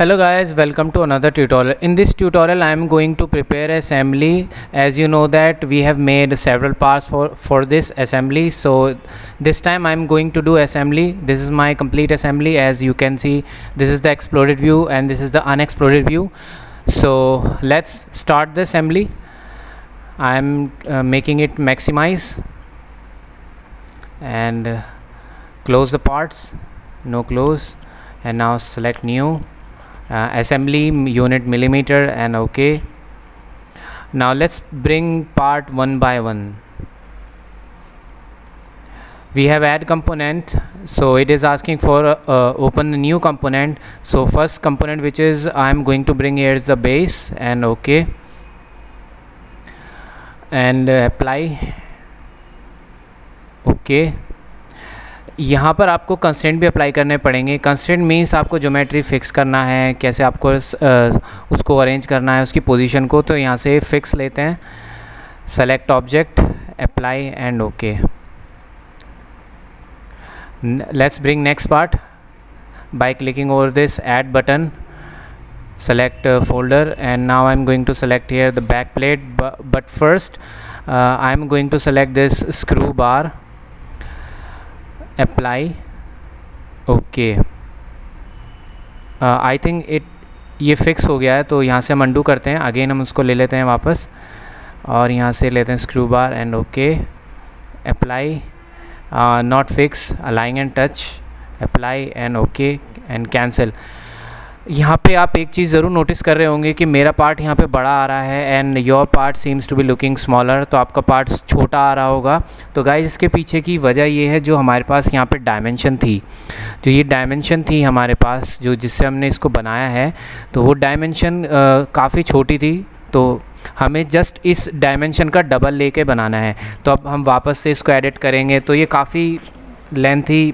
Hello guys, welcome to another tutorial. In this tutorial I am going to prepare assembly. As you know that we have made several parts for this assembly, so this time I am going to do assembly. This is my complete assembly. As you can see, this is the exploded view and this is the unexploded view. So let's start the assembly. I am making it maximize and close the parts, no close, and now select new. Assembly unit millimeter and OK. Now let's bring part one by one. We have add component, so it is asking for open the new component. So first component which is I am going to bring here is the base and OK, and apply OK. यहाँ पर आपको constraint भी apply करने पड़ेंगे. Constraint means आपको geometry fix करना है, कैसे आपको उसको अरेंज करना है, उसकी पोजीशन को. तो यहाँ से फिक्स लेते हैं, select object, apply and okay. Let's bring next part by clicking over this add button, select folder, and now I'm going to select here the back plate, but first I'm going to select this screw bar, apply okay. I think ये fix हो गया है, तो यहाँ से हम undo करते हैं. अगेन हम उसको ले लेते हैं वापस और यहाँ से लेते हैं screw bar and okay, apply, not fix, align and touch, apply and okay and cancel. यहाँ पे आप एक चीज़ ज़रूर नोटिस कर रहे होंगे कि मेरा पार्ट यहाँ पे बड़ा आ रहा है and your part seems to be looking smaller. तो आपका पार्ट छोटा आ रहा होगा. तो गाइस इसके पीछे की वजह ये है, जो हमारे पास यहाँ पे डायमेंशन थी, जो ये डायमेंशन थी हमारे पास, जो जिससे हमने इसको बनाया है, तो वो डायमेंशन काफ़ी छोटी थी. तो हमें जस्ट इस डायमेंशन का डबल लेके बनाना है. तो अब हम वापस से इसको एडिट करेंगे तो ये काफ़ी लेंथी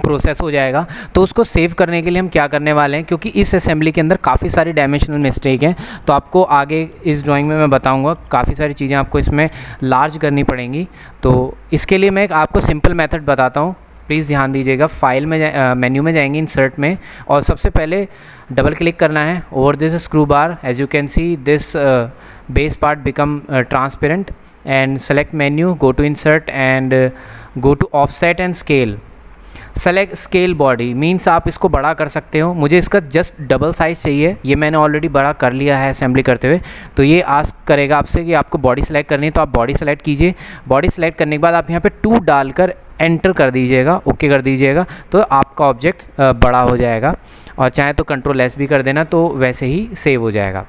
प्रोसेस हो जाएगा. तो उसको सेव करने के लिए हम क्या करने वाले हैं, क्योंकि इस असेंबली के अंदर काफ़ी सारी डायमेंशनल मिस्टेक हैं, तो आपको आगे इस ड्राइंग में मैं बताऊंगा. काफ़ी सारी चीज़ें आपको इसमें लार्ज करनी पड़ेंगी. तो इसके लिए मैं एक आपको सिंपल मेथड बताता हूं, प्लीज़ ध्यान दीजिएगा. फाइल में मेन्यू में जाएंगे, इंसर्ट में, और सबसे पहले डबल क्लिक करना है over this screw bar. As you can see this base part become transparent and select menu, go to insert and go to offset and scale. Select scale body means आप इसको बड़ा कर सकते हो. मुझे इसका जस्ट डबल साइज़ चाहिए, ये मैंने ऑलरेडी बड़ा कर लिया है असेंबली करते हुए. तो ये आस्क करेगा आपसे कि आपको बॉडी सेलेक्ट करनी है, तो आप बॉडी सेलेक्ट कीजिए. बॉडी सेलेक्ट करने के बाद आप यहाँ पे 2 डालकर एंटर कर दीजिएगा, ओके कर दीजिएगा, तो आपका ऑब्जेक्ट बड़ा हो जाएगा. और चाहे तो कंट्रोल एस भी कर देना, तो वैसे ही सेव हो जाएगा.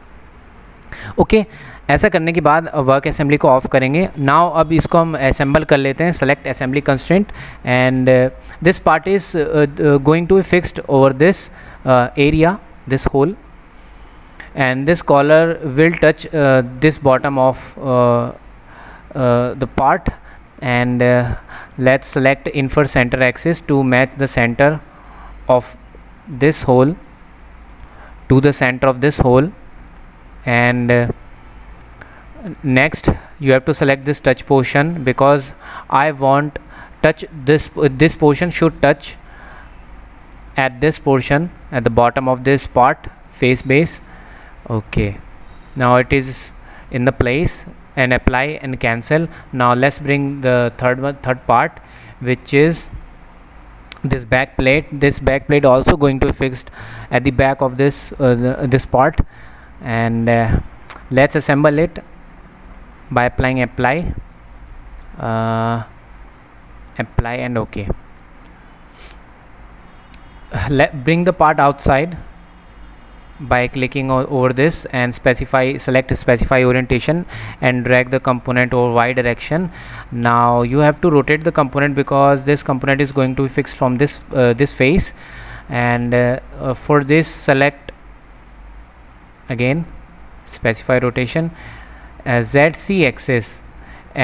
ओके, ऐसा करने के बाद वर्क असेंबली को ऑफ करेंगे. नाउ अब इसको हम असेंबल कर लेते हैं. Select assembly constraint and this part is going to be fixed over this area, this hole, and this collar will touch this bottom of the part. And let's select infer center axis to match the center of this hole to the center of this hole. And next you have to select this touch portion, because I want touch this portion should touch at this portion at the bottom of this part, face base. Okay, now it is in the place, and apply and cancel. Now let's bring the third part, which is this back plate. This back plate also going to be fixed at the back of this this part, and let's assemble it by applying apply and OK. Bring the part outside by clicking over this and select specify orientation and drag the component over Y direction. Now you have to rotate the component, because this component is going to be fixed from this this face. And for this, select again specify rotation as ZC axis,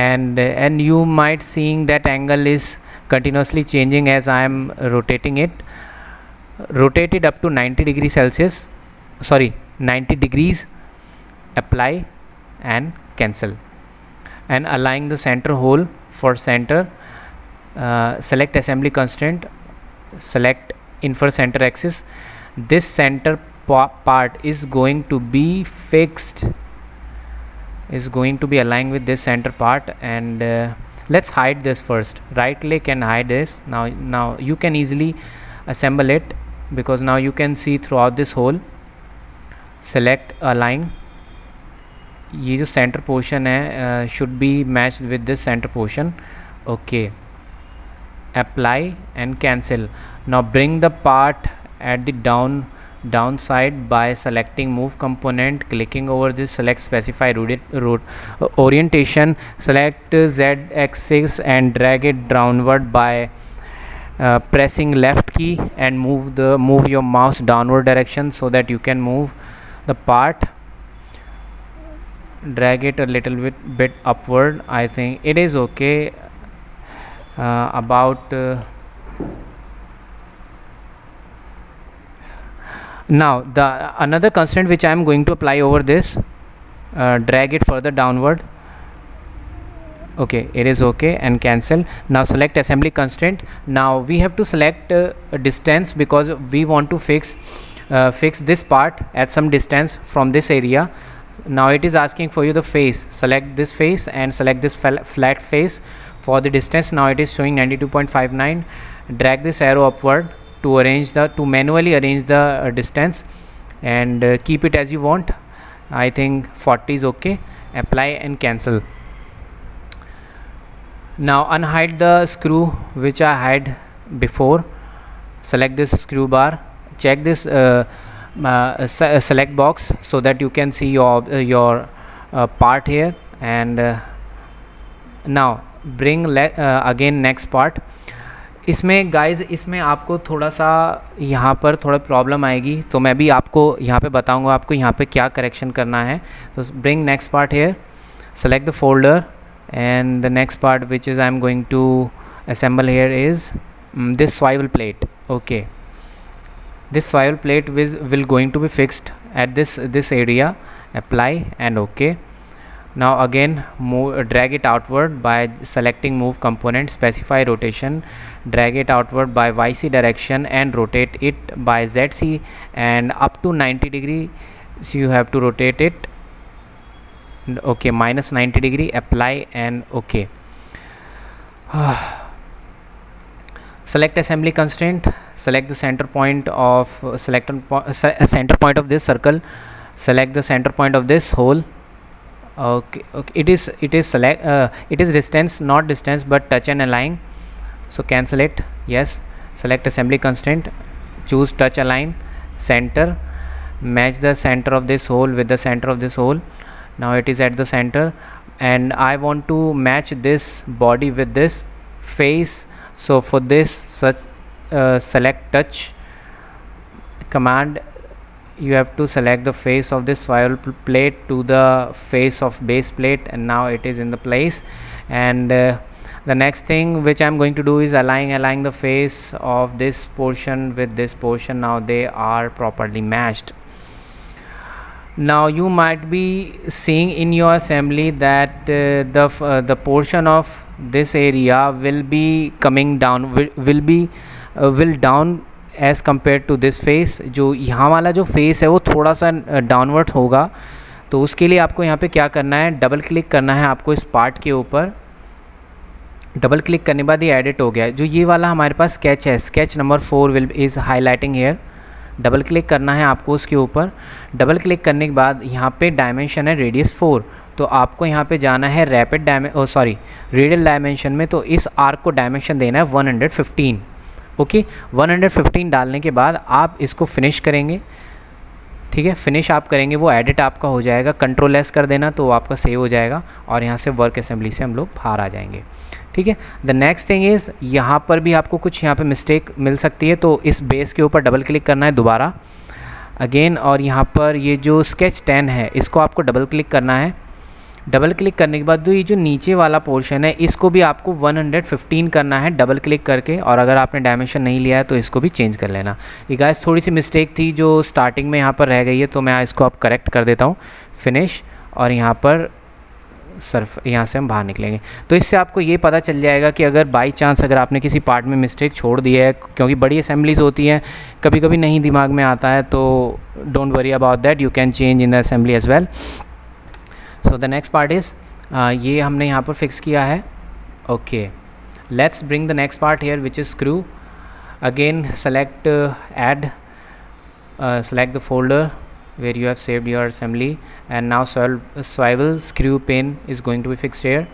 and you might seeing that angle is continuously changing as I am rotating it. Rotate it up to 90 degrees Celsius, sorry 90 degrees, apply and cancel. And align the center hole. For center, select assembly constraint, select infer center axis. This center part is going to be fixed, is going to be aligned with this center part. And let's hide this first. Right click and hide this. Now you can easily assemble it, because now you can see throughout this hole. Select align, ये जो center portion है should be matched with this center portion. Okay, apply and cancel. Now bring the part at the downside by selecting move component, clicking over this, select specify orientation, select Z axis and drag it downward by pressing left key, and move your mouse downward direction so that you can move the part. Drag it a little bit upward. I think it is okay. Now the another constraint which I am going to apply over this, drag it further downward. Okay, it is okay, and cancel. Now select assembly constraint. Now we have to select a distance, because we want to fix this part at some distance from this area. Now it is asking for you the face. Select this face and select this flat face for the distance. Now it is showing 92.59. Drag this arrow upward to manually arrange the distance, and keep it as you want. I think 40 is okay. Apply and cancel. Now unhide the screw which I had before. Select this screw bar, check this select box so that you can see your part here, and now bring again next part. इसमें guys इसमें आपको थोड़ा सा यहाँ पर थोड़ा problem आएगी, तो मैं भी आपको यहाँ पे बताऊँगा आपको यहाँ पे क्या करेक्शन करना है. तो bring next part hair, select the folder, and the next part which is I am going to assemble here is this swivel plate. Okay, this swivel plate will going to be fixed at this area. Apply and okay. Now again drag it outward by selecting move component, specify rotation, drag it outward by YC direction and rotate it by ZC, and up to 90 degree, so you have to rotate it. Okay, minus 90 degree. Apply and okay. Select assembly constraint, select the center point of center point of this circle, select the center point of this hole. Okay, it is distance, not distance, but touch and align. So cancel it. Yes, select assembly constraint, choose touch align center, match the center of this hole with the center of this hole. Now it is at the center, and I want to match this body with this face. So for this, select touch command, you have to select the face of this swivel plate to the face of base plate, and now it is in the place. And the next thing which I am going to do is align the face of this portion with this portion. Now they are properly matched. Now you might be seeing in your assembly that the portion of this area will be coming down, will down as compared to this face. जो यहाँ वाला जो face है वो थोड़ा सा downward होगा. तो उसके लिए आपको यहाँ पे क्या करना है, डबल क्लिक करना है आपको इस पार्ट के ऊपर. डबल क्लिक करने के बाद ये एडिट हो गया. जो ये वाला हमारे पास स्केच है, sketch number 4 is highlighting here. Double click करना है आपको उसके ऊपर. डबल क्लिक करने के बाद यहाँ पे डायमेंशन है रेडियस 4, तो आपको यहाँ पे जाना है रेडियल डायमेंशन में. तो इस आर्क को डायमेंशन देना है 115. ओके, 115 डालने के बाद आप इसको फिनिश करेंगे. ठीक है, फिनिश आप करेंगे, वो एडिट आपका हो जाएगा. कंट्रोल एस कर देना तो आपका सेव हो जाएगा, और यहाँ से वर्क असेंबली से हम लोग बाहर आ जाएंगे. ठीक है, द नेक्स्ट थिंग इज़ यहाँ पर भी आपको कुछ यहाँ पे मिस्टेक मिल सकती है. तो इस बेस के ऊपर डबल क्लिक करना है दोबारा अगेन, और यहाँ पर ये जो स्केच 10 है इसको आपको डबल क्लिक करना है. डबल क्लिक करने के बाद ये जो नीचे वाला पोर्शन है इसको भी आपको 115 करना है डबल क्लिक करके. और अगर आपने डायमेंशन नहीं लिया है तो इसको भी चेंज कर लेना. ये गाइस थोड़ी सी मिस्टेक थी जो स्टार्टिंग में यहाँ पर रह गई है, तो मैं इसको अब करेक्ट कर देता हूँ. फिनिश, और यहाँ पर सरफ यहाँ से हम बाहर निकलेंगे। तो इससे आपको ये पता चल जाएगा कि अगर बाई चांस अगर आपने किसी पार्ट में मिस्टेक छोड़ दी है, क्योंकि बड़ी असेंबलीज होती हैं, कभी कभी नहीं दिमाग में आता है, तो don't worry about that, you can change in the assembly as well. So the next part is, ये हमने यहाँ पर फिक्स किया है। Okay, let's bring the next part here which is screw. Again select add, select the folder where you have saved your assembly, and now swivel screw pin is going to be fixed here.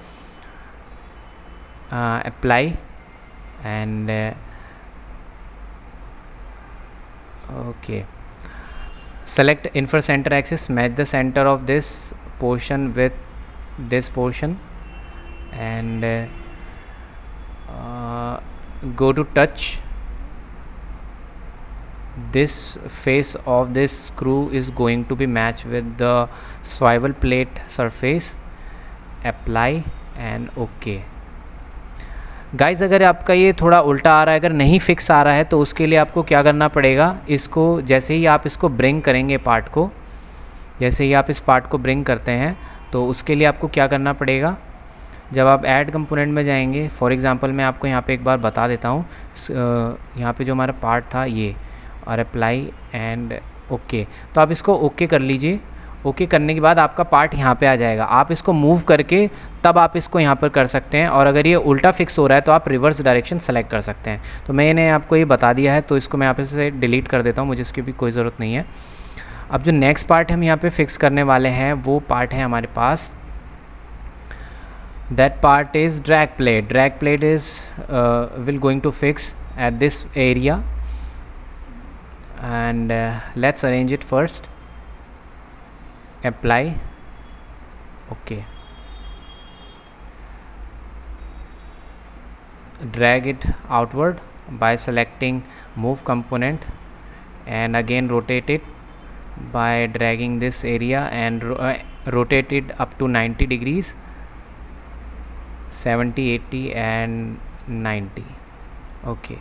Apply and okay, select infer center axis, match the center of this portion with this portion, and go to touch. This face of this screw is going to be matched with the swivel plate surface. Apply and OK. Guys, अगर आपका ये थोड़ा उल्टा आ रहा है, अगर नहीं fix आ रहा है, तो उसके लिए आपको क्या करना पड़ेगा, इसको जैसे ही आप इसको ब्रिंग करेंगे पार्ट को, जैसे ही आप इस पार्ट को ब्रिंग करते हैं, तो उसके लिए आपको क्या करना पड़ेगा, जब आप ऐड कंपोनेंट में जाएंगे, फॉर एग्जांपल मैं आपको यहाँ पे एक बार बता देता हूँ, यहाँ पे जो हमारा पार्ट था ये, और अप्लाई एंड ओके, तो आप इसको ओके कर लीजिए। ओके करने के बाद आपका पार्ट यहाँ पे आ जाएगा, आप इसको मूव करके तब आप इसको यहाँ पर कर सकते हैं, और अगर ये उल्टा फिक्स हो रहा है तो आप रिवर्स डायरेक्शन सेलेक्ट कर सकते हैं। तो मैंने आपको ये बता दिया है, तो इसको मैं यहाँ पे से डिलीट कर देता हूँ, मुझे इसकी भी कोई ज़रूरत नहीं है। अब जो नेक्स्ट पार्ट हम यहाँ पे फिक्स करने वाले हैं वो पार्ट है हमारे पास, that part is drag plate. Drag plate is will going to fix at this area, and let's arrange it first. Apply, okay, drag it outward by selecting move component, and again rotate it by dragging this area and rotate it up to 90 degrees, 70, 80 and 90. Okay,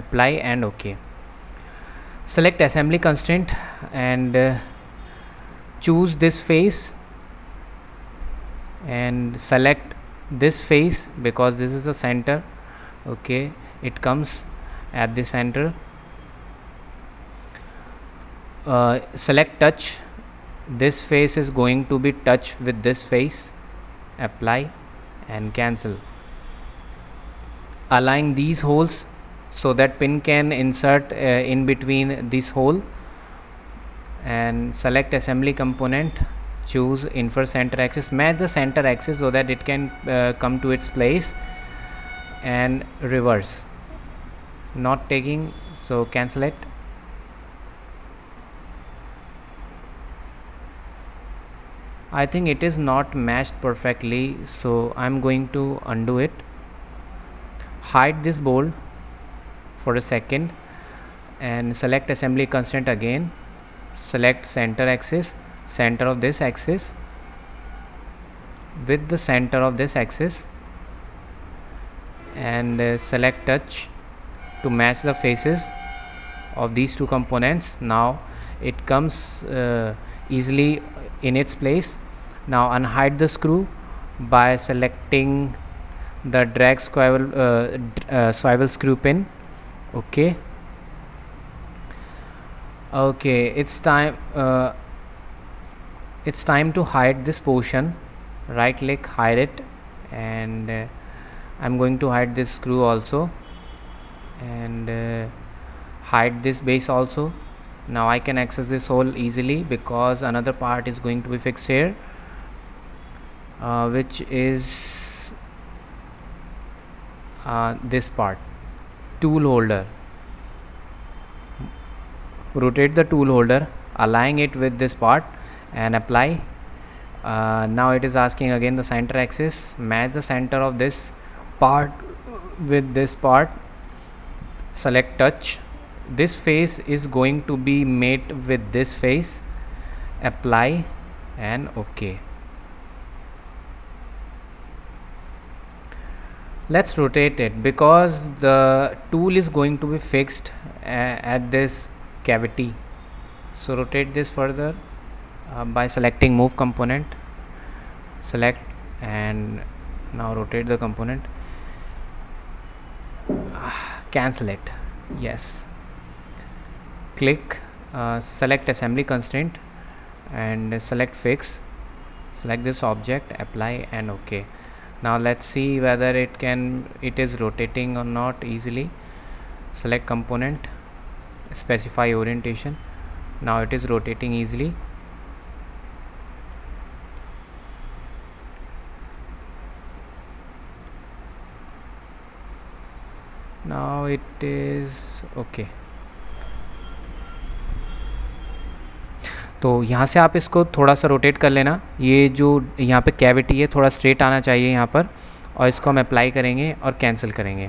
apply and okay. Select assembly constraint and choose this face, and select this face because this is the center. Okay, it comes at the center. Select touch, this face is going to be touch with this face. Apply and cancel. Align these holes so that pin can insert in between this hole, and select assembly component, choose infer center axis, match the center axis so that it can come to its place, and reverse, not taking, so cancel it. I think it is not matched perfectly, so I'm going to undo it. Hide this bolt for a second and select assembly constraint again. Select center axis, center of this axis with the center of this axis, and select touch to match the faces of these two components. Now it comes easily in its place. Now unhide the screw by selecting the drag swivel screw pin. Okay, it's time to hide this portion. Right click, hide it, and I'm going to hide this screw also, and hide this base also. Now I can access this hole easily because another part is going to be fixed here, which is this part, tool holder. Rotate the tool holder, align it with this part and apply. Now it is asking again the center axis, match the center of this part with this part, select touch, this face is going to be made with this face, apply and OK. Let's rotate it because the tool is going to be fixed at this cavity. So rotate this further by selecting move component, select, and now rotate the component, cancel it, yes, click, select assembly constraint and select fix, select this object, apply and OK. Now let's see whether it is rotating or not easily. Select component, specify orientation. Now it is rotating easily. Now it is okay. तो यहाँ से आप इसको थोड़ा सा rotate कर लेना, ये जो यहाँ पे कैविटी है थोड़ा स्ट्रेट आना चाहिए यहाँ पर, और इसको हम अप्लाई करेंगे और कैंसिल करेंगे।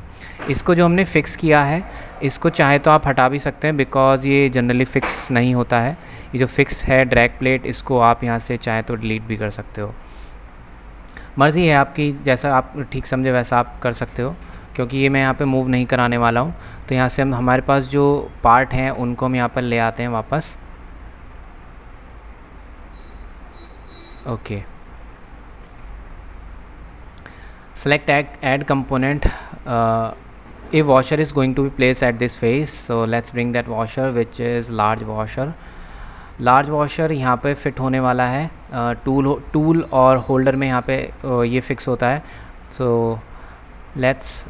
इसको जो हमने फ़िक्स किया है इसको चाहे तो आप हटा भी सकते हैं, बिकॉज़ ये जनरली फ़िक्स नहीं होता है। ये जो फ़िक्स है ड्रैग प्लेट, इसको आप यहाँ से चाहे तो डिलीट भी कर सकते हो, मर्ज़ी है आपकी, जैसा आप ठीक समझे वैसा आप कर सकते हो। क्योंकि ये मैं यहाँ पे मूव नहीं कराने वाला हूँ, तो यहाँ से हम हमारे पास जो पार्ट हैं उनको हम यहाँ पर ले आते हैं वापस। Okay, select add component. A washer is going to be placed at this face, so let's bring that washer, which is large washer. Large washer यहाँ पे फिट होने वाला है, टूल और होल्डर में यहाँ पे ये फिक्स होता है। So let's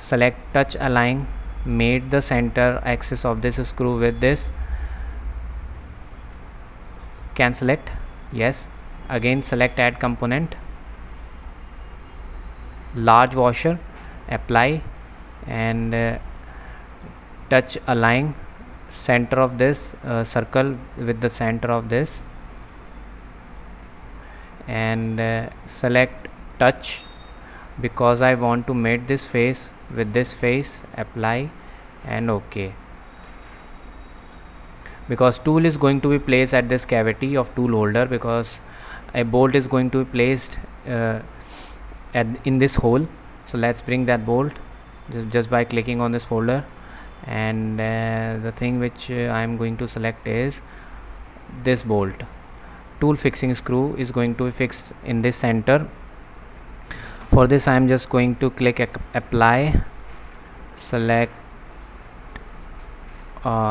select touch align, made the centre axis of this screw with this, cancel it, yes, again select add component, large washer, apply and touch align center of this circle with the center of this, and select touch because I want to mate this face with this face, apply and OK. Because tool is going to be placed at this cavity of tool holder, because a bolt is going to be placed in this hole. So let's bring that bolt just by clicking on this folder, and the thing which I am going to select is this bolt. Tool fixing screw is going to be fixed in this center. For this I am just going to click apply, select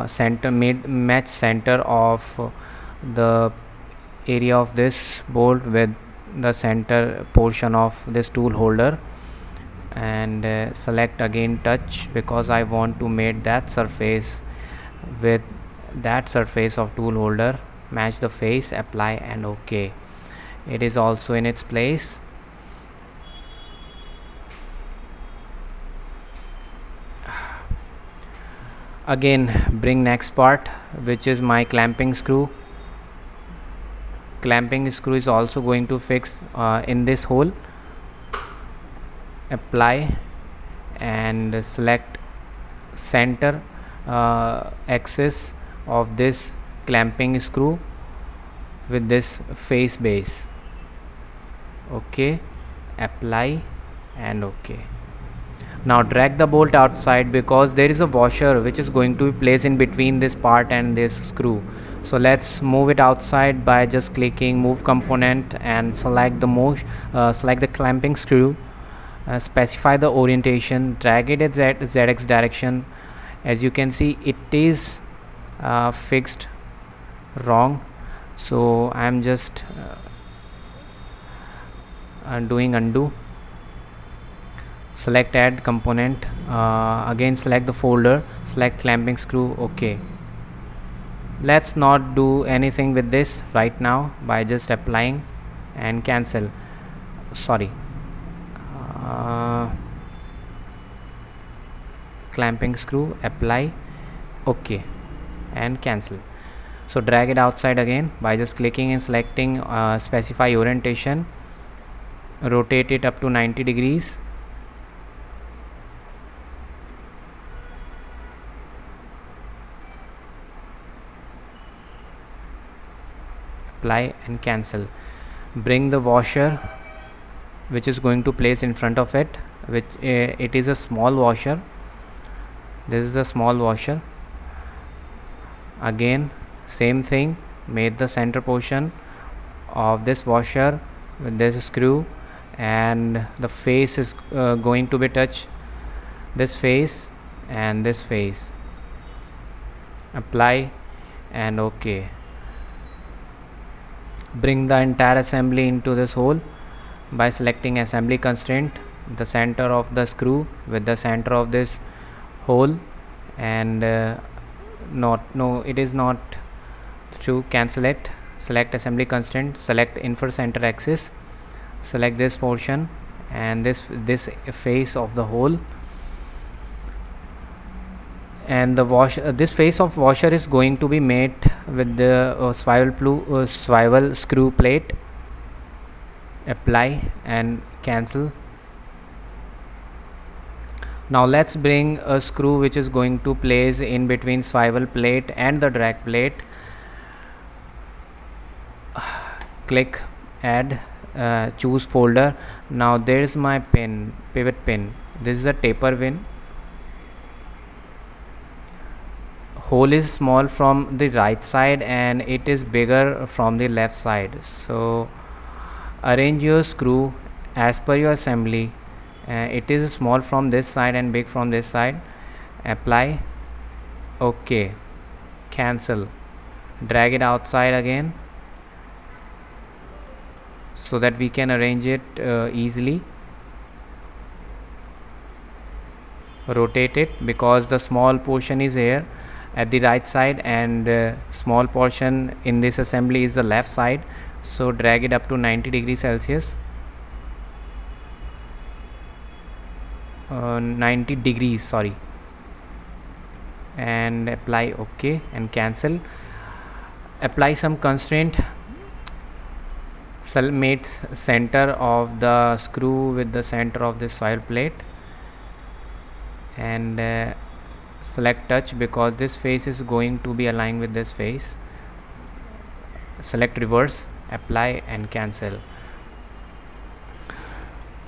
center, match center of the area of this bolt with the center portion of this tool holder, and select again touch because I want to mate that surface with that surface of tool holder, match the face, apply and OK. It is also in its place. Again bring next part, which is my clamping screw. Clamping screw is also going to fix in this hole. Apply and select center axis of this clamping screw with this face base. OK, apply and OK. Now drag the bolt outside because there is a washer which is going to be placed in between this part and this screw. So let's move it outside by just clicking move component and select the clamping screw, specify the orientation, drag it at ZX direction. As you can see, it is fixed wrong, so I am just doing undo. Select add component, again select the folder, select clamping screw, OK. Let's not do anything with this right now by just applying and cancel. Sorry, clamping screw, apply, OK and cancel. So drag it outside again by just clicking and selecting specify orientation, rotate it up to 90 degrees, apply and cancel. Bring the washer which is going to place in front of it, which it is a small washer. This is a small washer. Again same thing, made the center portion of this washer with this screw, and the face is going to be touch this face and this face. Apply and OK. Bring the entire assembly into this hole by selecting assembly constraint, the center of the screw with the center of this hole, and it is not true. Cancel it. Select assembly constraint, select infer center axis, select this portion and this face of the hole, and the this face of washer is going to be made with the swivel screw plate. Apply and cancel. Now let's bring a screw which is going to place in between swivel plate and the drag plate. Click add, choose folder. Now there's my pivot pin. This is a taper pin. Hole is small from the right side and it is bigger from the left side, so arrange your screw as per your assembly. It is small from this side and big from this side. Apply, OK, cancel. Drag it outside again so that we can arrange it easily. Rotate it because the small portion is here at the right side and small portion in this assembly is the left side, so drag it up to 90 degrees Celsius, 90 degrees sorry, and apply OK and cancel. Apply some constraint. Mate center of the screw with the center of this swivel plate, and select touch because this face is going to be aligned with this face. Select reverse, apply and cancel.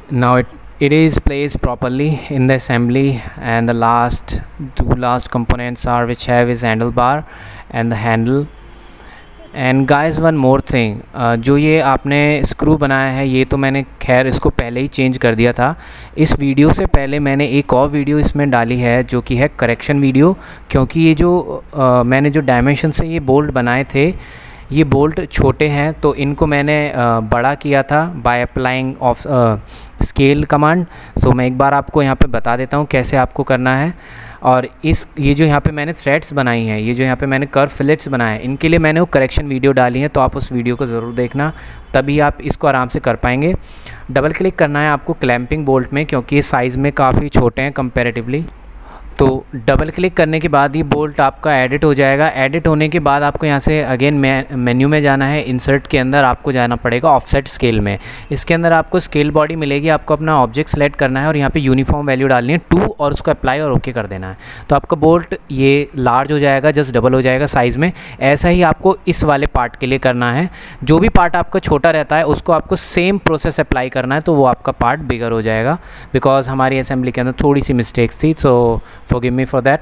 Now it is placed properly in the assembly, and the two last components are which have is handlebar and the handle. And guys one more thing, जो ये आपने screw बनाया है ये तो मैंने खैर इसको पहले ही चेंज कर दिया था. इस वीडियो से पहले मैंने एक और वीडियो इसमें डाली है जो कि है करेक्शन वीडियो, क्योंकि ये जो मैंने जो डायमेंशन से ये बोल्ट बनाए थे ये बोल्ट छोटे हैं, तो इनको मैंने बड़ा किया था by applying of scale command. So मैं एक बार आपको यहाँ पे बता देता हूँ कैसे आपको करना है. और ये जो यहाँ पे मैंने थ्रेड्स बनाई हैं, ये जो यहाँ पे मैंने कर्व फिलेट्स बनाए हैं, इनके लिए मैंने वो करेक्शन वीडियो डाली है, तो आप उस वीडियो को ज़रूर देखना, तभी आप इसको आराम से कर पाएंगे. डबल क्लिक करना है आपको क्लैंपिंग बोल्ट में, क्योंकि ये साइज़ में काफ़ी छोटे हैं कंपैरेटिवली. तो डबल क्लिक करने के बाद ये बोल्ट आपका एडिट हो जाएगा. एडिट होने के बाद आपको यहाँ से अगेन मेन्यू में जाना है. इंसर्ट के अंदर आपको जाना पड़ेगा ऑफसेट स्केल में. इसके अंदर आपको स्केल बॉडी मिलेगी, आपको अपना ऑब्जेक्ट सेलेक्ट करना है और यहाँ पे यूनिफॉर्म वैल्यू डालनी है 2 और उसको अप्लाई और ओके कर देना है. तो आपका बोल्ट ये लार्ज हो जाएगा, जस्ट डबल हो जाएगा साइज़ में. ऐसा ही आपको इस वाले पार्ट के लिए करना है. जो भी पार्ट आपका छोटा रहता है उसको आपको सेम प्रोसेस अप्लाई करना है, तो वो आपका पार्ट बिगर हो जाएगा. बिकॉज हमारी असेंबली के अंदर थोड़ी सी मिस्टेक्स थी, सो forgive me for that.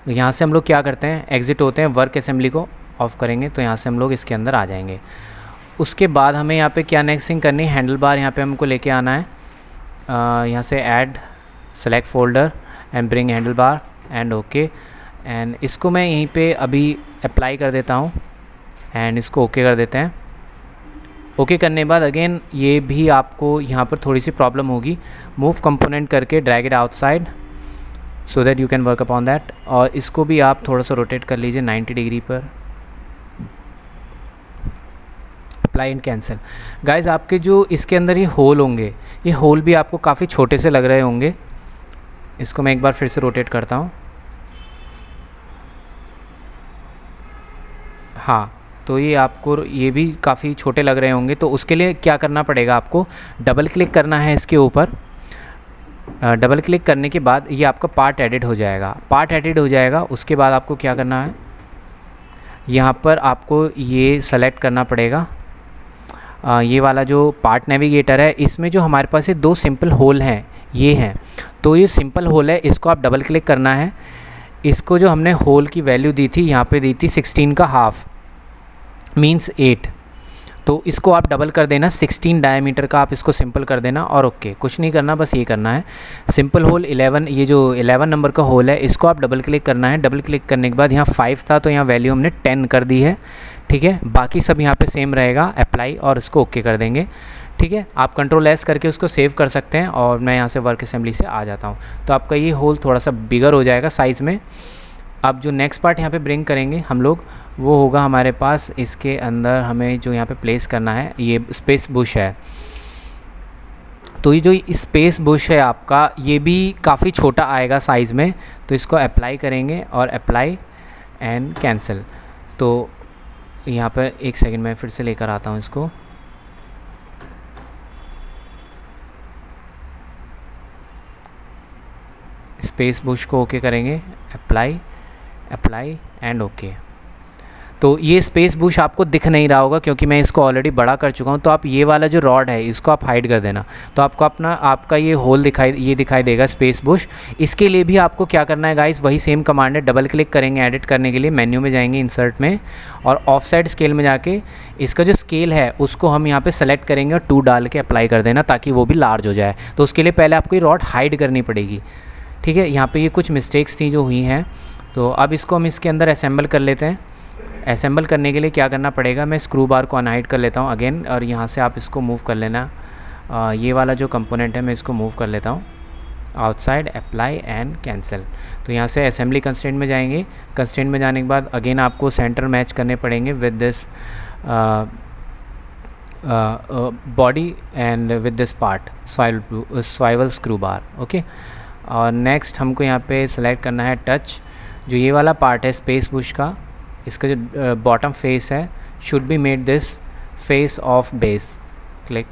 यहाँ से हम लोग क्या करते हैं, एग्ज़िट होते हैं, वर्क असेंबली को ऑफ करेंगे, तो यहाँ से हम लोग इसके अंदर आ जाएंगे. उसके बाद हमें यहाँ पे क्या नेक्स्ट थिंग करनी है, हैंडल बार यहाँ पे हमको लेके आना है. यहाँ से add, select folder and bring handle bar and okay. And इसको मैं यहीं पे अभी अप्लाई कर देता हूँ एंड इसको ओके कर देते हैं. ओके करने के बाद अगेन ये भी आपको यहाँ पर थोड़ी सी प्रॉब्लम होगी. मूव कंपोनेंट करके drag it outside so that you can work upon that. और इसको भी आप थोड़ा सा रोटेट कर लीजिए 90 डिग्री पर. Apply and cancel. गाइस आपके जो इसके अंदर ये होल होंगे, ये होल भी आपको काफ़ी छोटे से लग रहे होंगे. इसको मैं एक बार फिर से रोटेट करता हूँ. हाँ, तो ये आपको ये भी काफ़ी छोटे लग रहे होंगे. तो उसके लिए क्या करना पड़ेगा, आपको डबल क्लिक करना है इसके ऊपर. डबल क्लिक करने के बाद ये आपका पार्ट एडिट हो जाएगा. पार्ट एडिट हो जाएगा उसके बाद आपको क्या करना है, यहाँ पर आपको ये सेलेक्ट करना पड़ेगा. ये वाला जो पार्ट नेविगेटर है, इसमें जो हमारे पास ये 2 सिंपल होल हैं ये हैं. तो ये सिंपल होल है, इसको आप डबल क्लिक करना है. इसको जो हमने होल की वैल्यू दी थी यहाँ पे दी थी 16 का हाफ मीन्स 8. तो इसको आप डबल कर देना, 16 डायमीटर का आप इसको सिंपल कर देना और ओके, कुछ नहीं करना, बस ये करना है। सिंपल होल 11, ये जो 11 नंबर का होल है इसको आप डबल क्लिक करना है। डबल क्लिक करने के बाद यहाँ 5 था तो यहाँ वैल्यू हमने 10 कर दी है, ठीक है। बाकी सब यहाँ पे सेम रहेगा, अप्लाई और इसको ओके कर देंगे, ठीक है। आप कंट्रोल एस करके उसको सेव कर सकते हैं और मैं यहाँ से वर्क असेंबली से आ जाता हूँ। तो आपका ये होल थोड़ा सा बिगर हो जाएगा साइज़ में। अब जो नेक्स्ट पार्ट यहाँ पे ब्रिंग करेंगे हम लोग वो होगा हमारे पास, इसके अंदर हमें जो यहाँ पे प्लेस करना है ये स्पेस बुश है। तो ये जो स्पेस बुश है आपका ये भी काफ़ी छोटा आएगा साइज़ में, तो इसको अप्लाई करेंगे और अप्लाई एंड कैंसिल। तो यहाँ पर एक सेकंड में फिर से लेकर आता हूँ इसको। स्पेस बुश को ओके करेंगे, अप्लाई अप्लाई एंड ओके। तो ये स्पेस बुश आपको दिख नहीं रहा होगा क्योंकि मैं इसको ऑलरेडी बड़ा कर चुका हूँ। तो आप ये वाला जो रॉड है इसको आप हाइड कर देना, तो आपको आपका ये होल दिखाई देगा स्पेस बुश। इसके लिए भी आपको क्या करना है गाइस, वही सेम कमांड है, डबल क्लिक करेंगे एडिट करने के लिए, मेन्यू में जाएंगे इंसर्ट में और ऑफ साइड स्केल में जाके इसका जो स्केल है उसको हम यहाँ पे सेलेक्ट करेंगे और 2 डाल के अप्लाई कर देना ताकि वो भी लार्ज हो जाए। तो उसके लिए पहले आपको ये रॉड हाइड करनी पड़ेगी, ठीक है। यहाँ पर ये कुछ मिस्टेक्स थी जो हुई हैं, तो अब इसको हम इसके अंदर असेंबल कर लेते हैं। असेंबल करने के लिए क्या करना पड़ेगा, मैं स्क्रू बार को अनहाइड कर लेता हूँ अगेन और यहाँ से आप इसको मूव कर लेना। ये वाला जो कंपोनेंट है मैं इसको मूव कर लेता हूँ आउटसाइड, अप्लाई एंड कैंसिल। तो यहाँ से असेंबली कंस्ट्रेंट में जाएंगे। कंस्ट्रेंट में जाने के बाद अगेन आपको सेंटर मैच करने पड़ेंगे with this body and with this part swivel screw bar, okay. और नेक्स्ट हमको यहाँ पे सेलेक्ट करना है टच, जो ये वाला पार्ट है स्पेस बुश का, इसका जो बॉटम फेस है should be made this face of base. Click,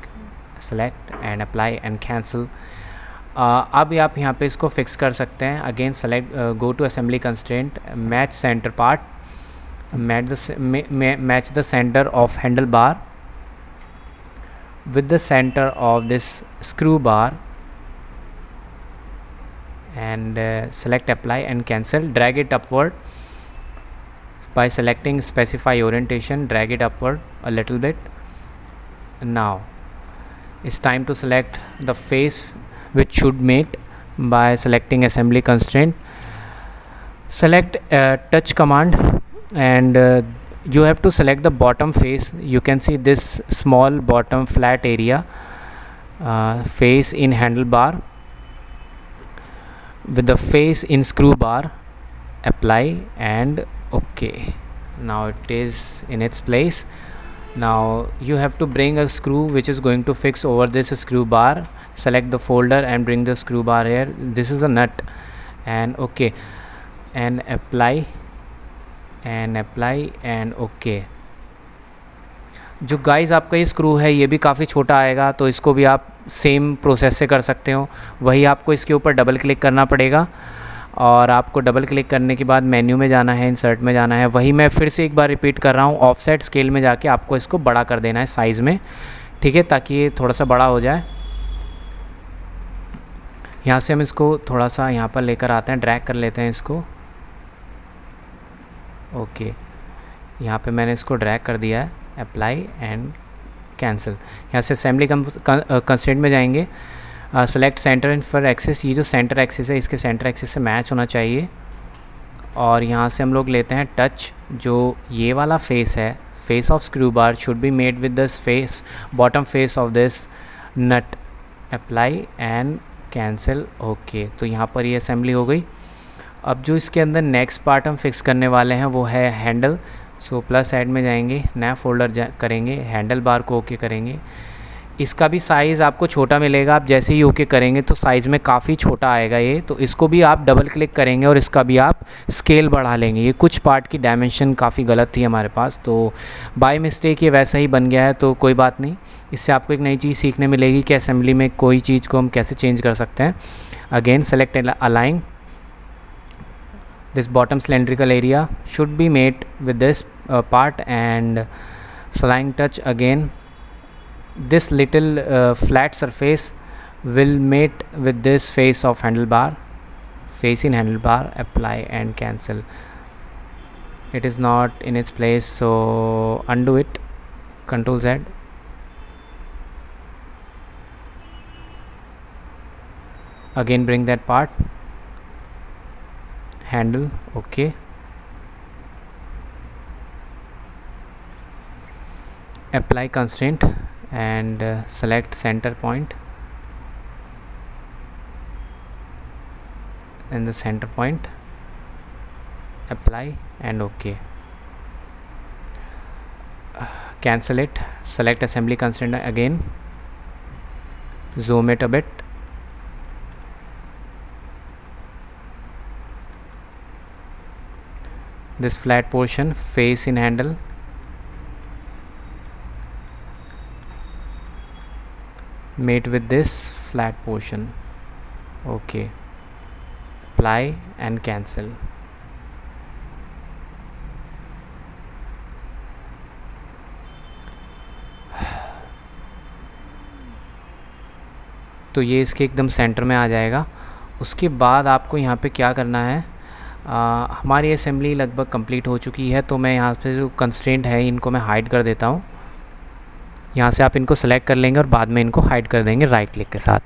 select and apply and cancel. अब आप यहाँ पे इसको फिक्स कर सकते हैं। Again select, go to assembly constraint, match centre part, match the centre of handle bar with the center of this screw bar and select apply and cancel. Drag it upward by selecting specify orientation, drag it upward a little bit. Now it's time to select the face which should mate by selecting assembly constraint. Select touch command and you have to select the bottom face. You can see this small bottom flat area face in handlebar with the face in screw bar. Apply and okay. Now it is in its place. Now you have to bring a screw which is going to fix over this screw bar. Select the folder and bring the screw bar here. This is a nut and okay, and apply and okay. जो guys आपका ये screw है ये भी काफ़ी छोटा आएगा, तो इसको भी आप सेम प्रोसेस से कर सकते हो। वही आपको इसके ऊपर डबल क्लिक करना पड़ेगा और आपको डबल क्लिक करने के बाद मेन्यू में जाना है, इंसर्ट में जाना है। वही मैं फिर से एक बार रिपीट कर रहा हूँ, ऑफसेट स्केल में जाके आपको इसको बड़ा कर देना है साइज़ में, ठीक है, ताकि ये थोड़ा सा बड़ा हो जाए। यहाँ से हम इसको थोड़ा सा यहाँ पर लेकर आते हैं, ड्रैग कर लेते हैं इसको, ओके। यहाँ पे मैंने इसको ड्रैग कर दिया है, अप्लाई एंड कैंसिल। यहाँ से असेंबली कंस्ट्रेंट में जाएंगे, select centre in for axis. ये जो सेंटर एक्सिस है इसके सेंटर एक्सिस से मैच होना चाहिए। और यहाँ से हम लोग लेते हैं टच, जो ये वाला फेस है, face of screw bar should be made with this face, bottom face of this nut. Apply and cancel, okay. तो यहाँ पर ये असेंबली हो गई। अब जो इसके अंदर नेक्स्ट पार्ट हम फिक्स करने वाले हैं वो है हैंडल। सो प्लस साइड में जाएंगे, नया फोल्डर करेंगे, हैंडल बार को ओके करेंगे। इसका भी साइज़ आपको छोटा मिलेगा, आप जैसे ही ओके करेंगे तो साइज़ में काफ़ी छोटा आएगा ये, तो इसको भी आप डबल क्लिक करेंगे और इसका भी आप स्केल बढ़ा लेंगे। ये कुछ पार्ट की डायमेंशन काफ़ी गलत थी हमारे पास, तो बाय मिस्टेक ये वैसा ही बन गया है, तो कोई बात नहीं। इससे आपको एक नई चीज़ सीखने मिलेगी कि असेंबली में कोई चीज़ को हम कैसे चेंज कर सकते हैं। Again select align, this bottom cylindrical area should be made with this part and sliding touch. Again this little flat surface will mate with this face of handlebar, face in handlebar. Apply and cancel. It is not in its place, so undo it, Control Z, again bring that part, handle, okay, apply constraint and select center point and the center point, apply and okay. Cancel it, select assembly constraint again, zoom it a bit, this flat portion face in handle, mate with this flat portion, okay, apply and cancel. तो ये इसके एकदम centre में आ जाएगा। उसके बाद आपको यहाँ पे क्या करना है, हमारी असेंबली लगभग कंप्लीट हो चुकी है, तो मैं यहाँ पे जो कंस्ट्रेंट है इनको मैं हाइड कर देता हूँ। यहाँ से आप इनको सेलेक्ट कर लेंगे और बाद में इनको हाइड कर देंगे राइट क्लिक के साथ।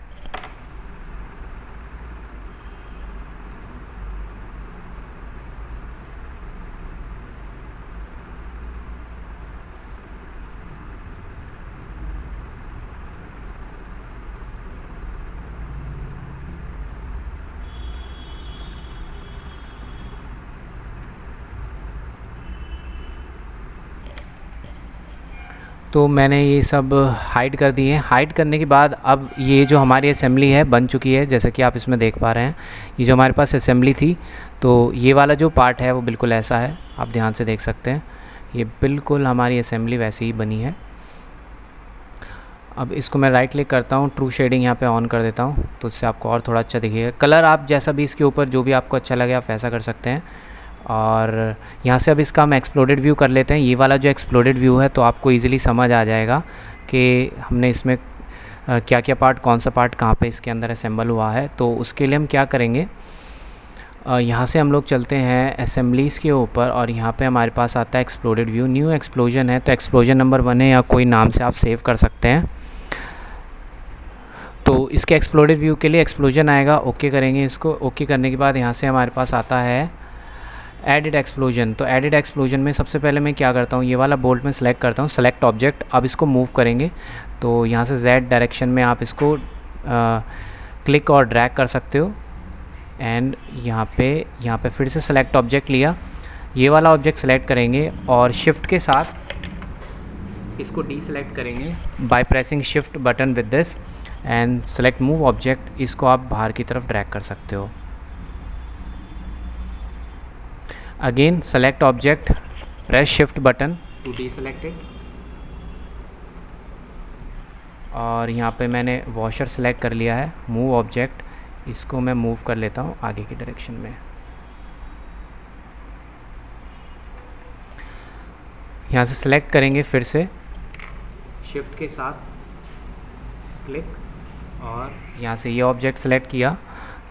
तो मैंने ये सब हाइड कर दिए। हाइड करने के बाद अब ये जो हमारी असेंबली है बन चुकी है, जैसे कि आप इसमें देख पा रहे हैं। ये जो हमारे पास असेंबली थी, तो ये वाला जो पार्ट है वो बिल्कुल ऐसा है, आप ध्यान से देख सकते हैं। ये बिल्कुल हमारी असेंबली वैसे ही बनी है। अब इसको मैं राइट क्लिक करता हूँ, ट्रू शेडिंग यहाँ पे ऑन कर देता हूँ, तो इससे आपको और थोड़ा अच्छा दिखेगा। कलर आप जैसा भी इसके ऊपर जो भी आपको अच्छा लगे आप वैसा कर सकते हैं। और यहाँ से अब इसका हम एक्सप्लोडेड व्यू कर लेते हैं। ये वाला जो एक्सप्लोडेड व्यू है तो आपको इजीली समझ आ जाएगा कि हमने इसमें क्या क्या पार्ट, कौन सा पार्ट कहाँ पे इसके अंदर असेंबल हुआ है। तो उसके लिए हम क्या करेंगे, यहाँ से हम लोग चलते हैं असेंबलीज़ के ऊपर और यहाँ पे हमारे पास आता है एक्सप्लोडेड व्यू। न्यू एक्सप्लोजन है, तो एक्सप्लोजन नंबर 1 है या कोई नाम से आप सेव कर सकते हैं। तो इसके एक्सप्लोडेड व्यू के लिए एक्सप्लोजन आएगा, ओके करेंगे इसको। ओके करने के बाद यहाँ से हमारे पास आता है एडिड एक्सप्लोजन। तो एडिड एक्सप्लोजन में सबसे पहले मैं क्या करता हूँ, ये वाला बोल्ट में सेलेक्ट करता हूँ, सेलेक्ट ऑब्जेक्ट। अब इसको मूव करेंगे तो यहाँ से Z डायरेक्शन में आप इसको क्लिक और ड्रैग कर सकते हो। एंड यहाँ पे फिर से सेलेक्ट ऑब्जेक्ट लिया, ये वाला ऑब्जेक्ट सेलेक्ट करेंगे और शिफ्ट के साथ इसको डीसेलेक्ट करेंगे by pressing shift button with this and select move object. इसको आप बाहर की तरफ ड्रैग कर सकते हो। Again select object, press shift button to deselect it। और यहाँ पे मैंने वॉशर सेलेक्ट कर लिया है। मूव ऑब्जेक्ट, इसको मैं मूव कर लेता हूँ आगे की डायरेक्शन में। यहाँ से सेलेक्ट करेंगे फिर से शिफ्ट के साथ क्लिक, और यहाँ से ये ऑब्जेक्ट सेलेक्ट किया।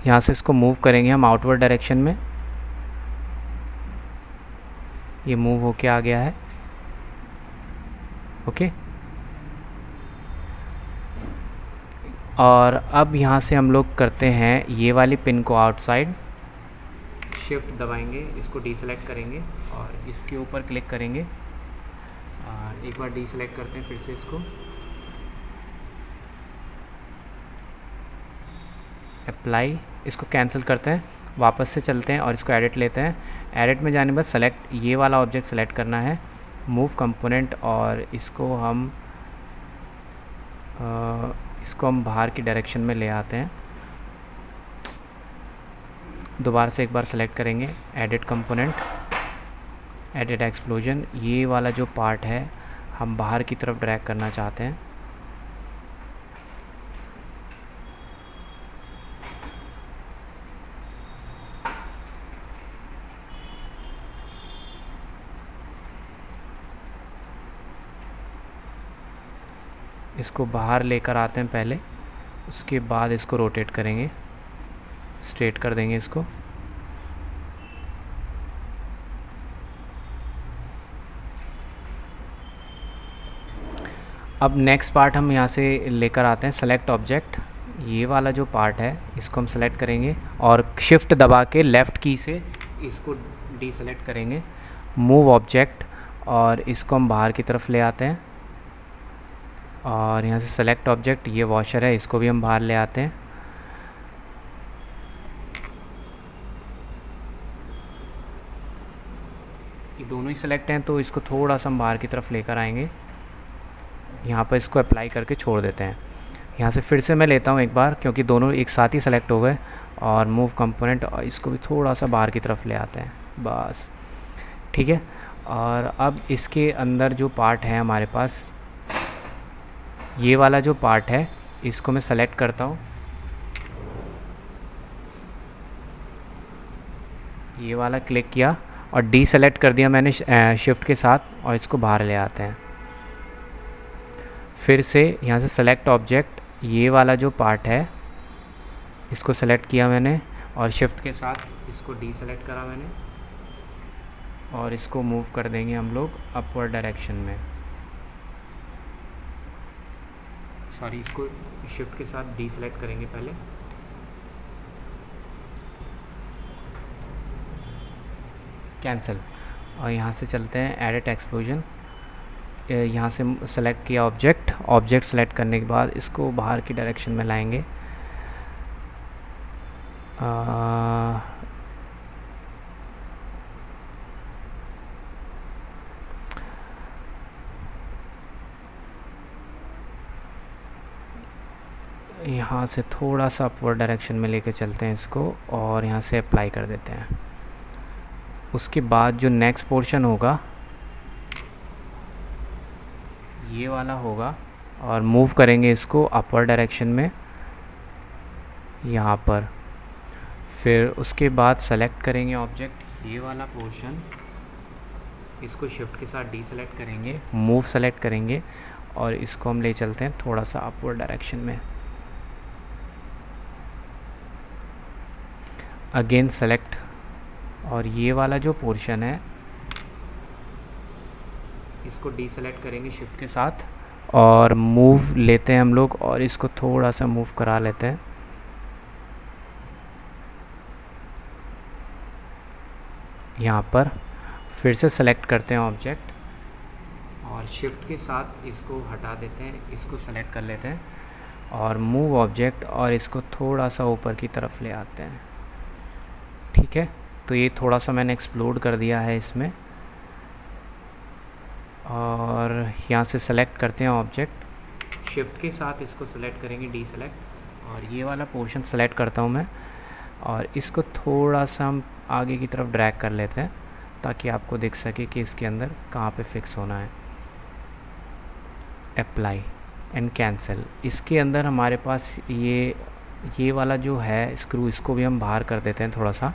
यहाँ से इसको मूव करेंगे हम आउटवर्ड डायरेक्शन में। ये मूव होके आ गया है, ओके। और अब यहाँ से हम लोग करते हैं ये वाली पिन को आउटसाइड, शिफ्ट दबाएंगे, इसको डीसेलेक्ट करेंगे और इसके ऊपर क्लिक करेंगे। एक बार डीसेलेक्ट करते हैं फिर से इसको, अप्लाई, इसको कैंसिल करते हैं, वापस से चलते हैं और इसको एडिट लेते हैं। एडिट में जाने बाद सेलेक्ट, ये वाला ऑब्जेक्ट सेलेक्ट करना है, मूव कंपोनेंट, और इसको हम बाहर की डायरेक्शन में ले आते हैं। दोबारा से एक बार सेलेक्ट करेंगे, एडिट कंपोनेंट, एडिट एक्सप्लोजन। ये वाला जो पार्ट है हम बाहर की तरफ ड्रैग करना चाहते हैं। इसको बाहर लेकर आते हैं पहले, उसके बाद इसको रोटेट करेंगे, स्ट्रेट कर देंगे इसको। अब नेक्स्ट पार्ट हम यहाँ से लेकर आते हैं सेलेक्ट ऑब्जेक्ट। ये वाला जो पार्ट है इसको हम सेलेक्ट करेंगे और शिफ्ट दबा के लेफ़्ट की से इसको डीसेलेक्ट करेंगे। मूव ऑब्जेक्ट और इसको हम बाहर की तरफ ले आते हैं और यहाँ से सेलेक्ट ऑब्जेक्ट, ये वॉशर है, इसको भी हम बाहर ले आते हैं। ये दोनों ही सेलेक्ट हैं तो इसको थोड़ा सा हम बाहर की तरफ लेकर आएंगे। यहाँ पर इसको अप्लाई करके छोड़ देते हैं। यहाँ से फिर से मैं लेता हूँ एक बार, क्योंकि दोनों एक साथ ही सेलेक्ट हो गए, और मूव कंपोनेंट और इसको भी थोड़ा सा बाहर की तरफ ले आते हैं, बस ठीक है। और अब इसके अंदर जो पार्ट है हमारे पास, ये वाला जो पार्ट है इसको मैं सेलेक्ट करता हूँ, ये वाला क्लिक किया और डीसेलेक्ट कर दिया मैंने शिफ्ट के साथ, और इसको बाहर ले आते हैं। फिर से यहाँ से सेलेक्ट ऑब्जेक्ट, ये वाला जो पार्ट है इसको सेलेक्ट किया मैंने और शिफ्ट के साथ इसको डीसेलेक्ट करा मैंने, और इसको मूव कर देंगे हम लोग अपवर्ड डायरेक्शन में। सॉरी, इसको शिफ्ट के साथ डीसेलेक्ट करेंगे पहले, कैंसिल, और यहाँ से चलते हैं एडिट एक्सप्लोजन। यहाँ से सेलेक्ट किया ऑब्जेक्ट सेलेक्ट करने के बाद इसको बाहर की डायरेक्शन में लाएंगे। यहाँ से थोड़ा सा अपवर्ड डायरेक्शन में लेके चलते हैं इसको, और यहाँ से अप्लाई कर देते हैं। उसके बाद जो नेक्स्ट पोर्शन होगा ये वाला होगा, और मूव करेंगे इसको अपवर्ड डायरेक्शन में यहाँ पर। फिर उसके बाद सेलेक्ट करेंगे ऑब्जेक्ट, ये वाला पोर्शन, इसको शिफ्ट के साथ डीसेलेक्ट करेंगे, मूव सेलेक्ट करेंगे और इसको हम ले चलते हैं थोड़ा सा अपवर्ड डायरेक्शन में। अगेन सेलेक्ट, और ये वाला जो पोर्शन है इसको डीसेलेक्ट करेंगे शिफ्ट के साथ, और मूव लेते हैं हम लोग और इसको थोड़ा सा मूव करा लेते हैं। यहाँ पर फिर से सेलेक्ट करते हैं ऑब्जेक्ट और शिफ्ट के साथ इसको हटा देते हैं, इसको सेलेक्ट कर लेते हैं और मूव ऑब्जेक्ट और इसको थोड़ा सा ऊपर की तरफ ले आते हैं। ठीक है, तो ये थोड़ा सा मैंने एक्सप्लोड कर दिया है इसमें, और यहाँ से सेलेक्ट करते हैं ऑब्जेक्ट, शिफ्ट के साथ इसको सेलेक्ट करेंगे डीसेलेक्ट, और ये वाला पोर्शन सेलेक्ट करता हूँ मैं और इसको थोड़ा सा हम आगे की तरफ ड्रैग कर लेते हैं ताकि आपको दिख सके कि इसके अंदर कहाँ पे फिक्स होना है। Apply and cancel. इसके अंदर हमारे पास ये वाला जो है स्क्रू, इसको भी हम बाहर कर देते हैं थोड़ा सा।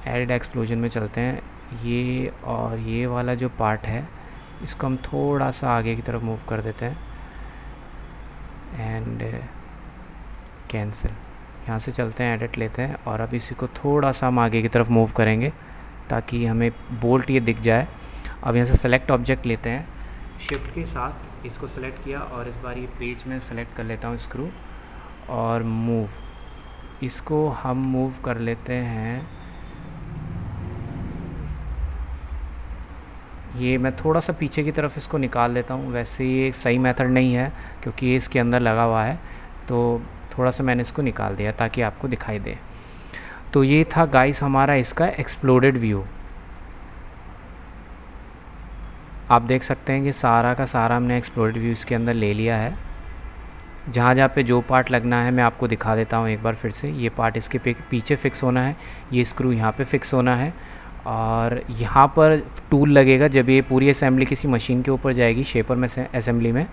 एडिट एक्सप्लोजन में चलते हैं, ये और ये वाला जो पार्ट है इसको हम थोड़ा सा आगे की तरफ मूव कर देते हैं एंड कैंसिल। यहाँ से चलते हैं, एडिट लेते हैं और अब इसी को थोड़ा सा हम आगे की तरफ मूव करेंगे ताकि हमें बोल्ट ये दिख जाए। अब यहाँ से सेलेक्ट ऑब्जेक्ट लेते हैं, शिफ्ट के साथ इसको सेलेक्ट किया और इस बार ये पेज में सेलेक्ट कर लेता हूँ स्क्रू और मूव, इसको हम मूव कर लेते हैं। ये मैं थोड़ा सा पीछे की तरफ इसको निकाल देता हूँ, वैसे ये सही मेथड नहीं है क्योंकि ये इसके अंदर लगा हुआ है, तो थोड़ा सा मैंने इसको निकाल दिया ताकि आपको दिखाई दे। तो ये था गाइस हमारा इसका एक्सप्लोडेड व्यू। आप देख सकते हैं कि सारा का सारा हमने एक्सप्लोडेड व्यू इसके अंदर ले लिया है। जहाँ जहाँ पे जो पार्ट लगना है मैं आपको दिखा देता हूँ एक बार फिर से। ये पार्ट इसके पीछे फिक्स होना है, ये स्क्रू यहाँ पे फिक्स होना है, और यहाँ पर टूल लगेगा जब ये पूरी असेंबली किसी मशीन के ऊपर जाएगी शेपर में से असेंबली में।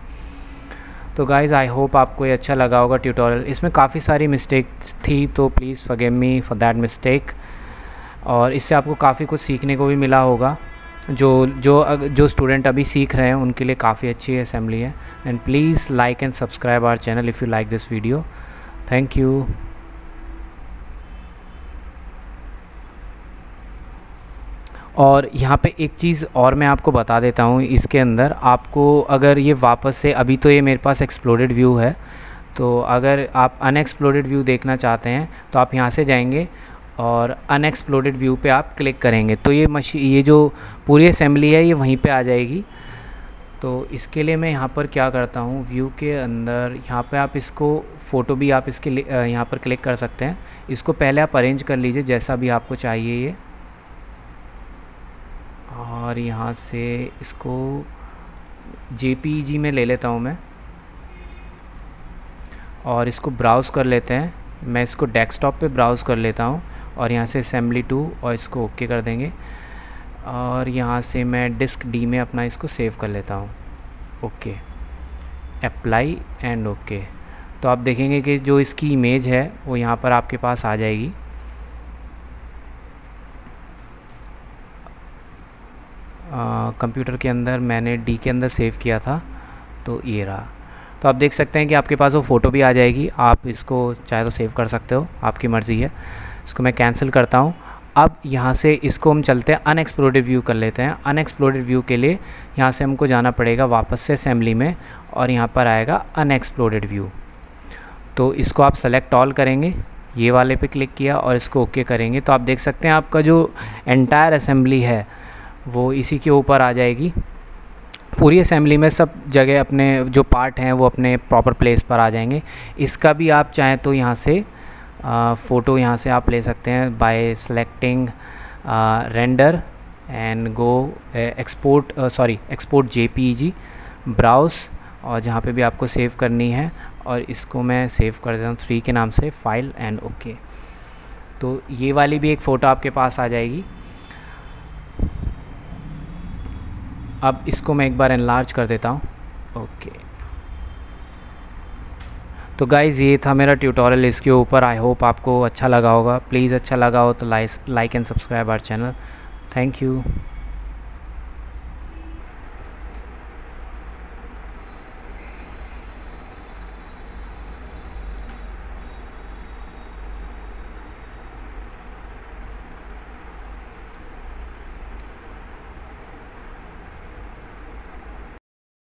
तो गाइज़ आई होप आपको ये अच्छा लगा होगा ट्यूटोरियल। इसमें काफ़ी सारी मिस्टेक्स थी तो please forgive me for that mistake, और इससे आपको काफ़ी कुछ सीखने को भी मिला होगा। जो स्टूडेंट अभी सीख रहे हैं उनके लिए काफ़ी अच्छी असेंबली है। And please like and subscribe our channel if you like this video. Thank you. और यहाँ पे एक चीज़ और मैं आपको बता देता हूँ, इसके अंदर आपको अगर ये वापस से, अभी तो ये मेरे पास एक्सप्लोडेड व्यू है, तो अगर आप अनएक्सप्लोडेड व्यू देखना चाहते हैं तो आप यहाँ से जाएंगे और अनएक्सप्लोडेड व्यू पे आप क्लिक करेंगे तो ये जो पूरी असेंबली है ये वहीं पे आ जाएगी। तो इसके लिए मैं यहाँ पर क्या करता हूँ, व्यू के अंदर यहाँ पे आप इसको फ़ोटो भी आप इसके यहाँ पर क्लिक कर सकते हैं। इसको पहले आप अरेंज कर लीजिए जैसा भी आपको चाहिए ये, और यहाँ से इसको JPEG में ले लेता हूँ मैं, और इसको ब्राउज़ कर लेते हैं। मैं इसको डेस्कटॉप पे ब्राउज़ कर लेता हूँ और यहाँ से असेंबली 2 और इसको ओके कर देंगे, और यहाँ से मैं डिस्क D में अपना इसको सेव कर लेता हूँ। Okay, apply and okay. तो आप देखेंगे कि जो इसकी इमेज है वो यहाँ पर आपके पास आ जाएगी। कंप्यूटर के अंदर मैंने D के अंदर सेव किया था, तो ये रहा। तो आप देख सकते हैं कि आपके पास वो फ़ोटो भी आ जाएगी। आप इसको चाहे तो सेव कर सकते हो, आपकी मर्ज़ी है। इसको मैं कैंसिल करता हूँ। अब यहाँ से इसको हम चलते हैं अनएक्सप्लोडेड व्यू कर लेते हैं। अनएक्सप्लोडेड व्यू के लिए यहाँ से हमको जाना पड़ेगा वापस से असेंबली में, और यहाँ पर आएगा अनएक्सप्लोडेड व्यू। तो इसको आप सेलेक्ट ऑल करेंगे, ये वाले पे क्लिक किया और इसको ओके करेंगे, तो आप देख सकते हैं आपका जो एंटायर असेंबली है वो इसी के ऊपर आ जाएगी। पूरी असेंबली में सब जगह अपने जो पार्ट हैं वो अपने प्रॉपर प्लेस पर आ जाएंगे। इसका भी आप चाहें तो यहाँ से फ़ोटो यहाँ से आप ले सकते हैं bye selecting render and go export JPEG, browse, और जहाँ पे भी आपको सेव करनी है, और इसको मैं सेव कर देता हूँ 3 के नाम से, फाइल एंड ओके। तो ये वाली भी एक फ़ोटो आपके पास आ जाएगी। अब इसको मैं एक बार एनलार्ज कर देता हूँ। ओके, तो गाइज़ ये था मेरा ट्यूटोरियल इसके ऊपर। आई होप आपको अच्छा लगा होगा। प्लीज़ अच्छा लगा हो तो like and subscribe our channel. Thank you.